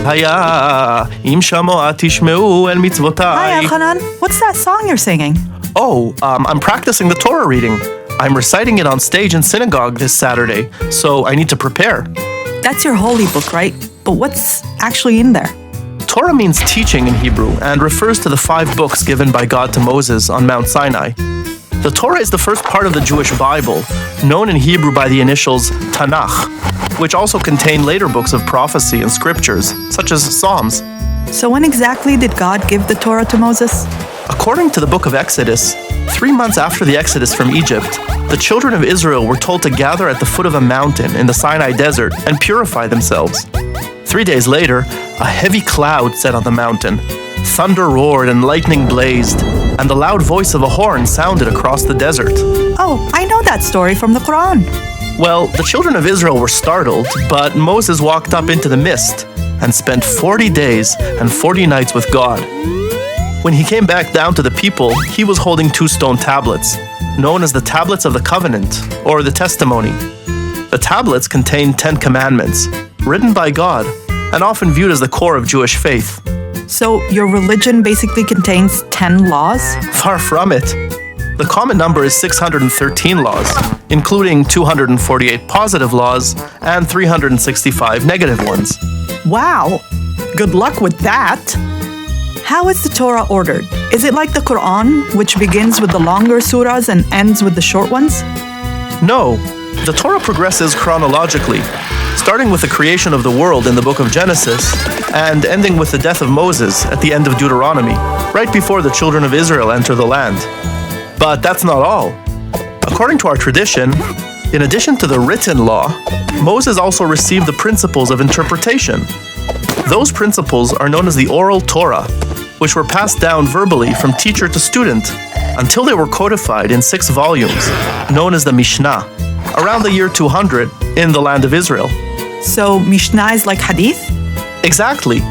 היה אם שמוע תשמעו אל Hi, מצוותיי. Elchanan. What's that song you're singing? Oh, I'm practicing the Torah reading. I'm reciting it on stage in synagogue this Saturday, so I need to prepare. That's your holy book, right? But what's actually in there? Torah means teaching in Hebrew and refers to the 5 books given by God to Moses on Mount Sinai. The Torah is the first part of the Jewish Bible, known in Hebrew by the initials Tanakh, which also contain later books of prophecy and scriptures, such as Psalms. So when exactly did God give the Torah to Moses? According to the book of Exodus, 3 months after the Exodus from Egypt, the children of Israel were told to gather at the foot of a mountain in the Sinai desert and purify themselves. 3 days later, a heavy cloud sat on the mountain. Thunder roared and lightning blazed, and the loud voice of a horn sounded across the desert. Oh, I know that story from the Quran. Well, the children of Israel were startled, but Moses walked up into the mist and spent 40 days and 40 nights with God. When he came back down to the people, he was holding 2 stone tablets, known as the Tablets of the Covenant, or the Testimony. The tablets contain 10 commandments, written by God, and often viewed as the core of Jewish faith. So your religion basically contains 10 laws? Far from it. The common number is 613 laws, including 248 positive laws and 365 negative ones. Wow! Good luck with that! How is the Torah ordered? Is it like the Quran, which begins with the longer surahs and ends with the short ones? No, the Torah progresses chronologically, starting with the creation of the world in the book of Genesis and ending with the death of Moses at the end of Deuteronomy, right before the children of Israel enter the land. But that's not all. According to our tradition, in addition to the written law, Moses also received the principles of interpretation. Those principles are known as the oral Torah, which were passed down verbally from teacher to student until they were codified in 6 volumes, known as the Mishnah, around the year 200 in the land of Israel. So Mishnah is like Hadith? Exactly.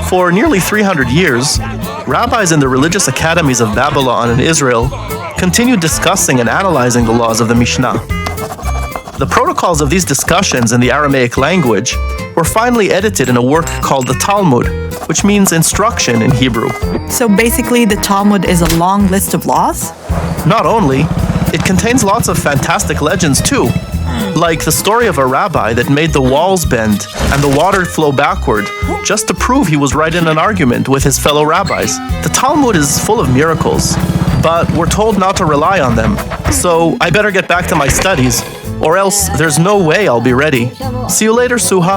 For nearly 300 years, rabbis in the religious academies of Babylon and Israel continued discussing and analyzing the laws of the Mishnah. The protocols of these discussions in the Aramaic language were finally edited in a work called the Talmud, which means instruction in Hebrew. So basically the Talmud is a long list of laws? Not only, it contains lots of fantastic legends too, like the story of a rabbi that made the walls bend and the water flow backward just to prove he was right in an argument with his fellow rabbis. The Talmud is full of miracles, but we're told not to rely on them, so I better get back to my studies, or else there's no way I'll be ready. See you later, Suha.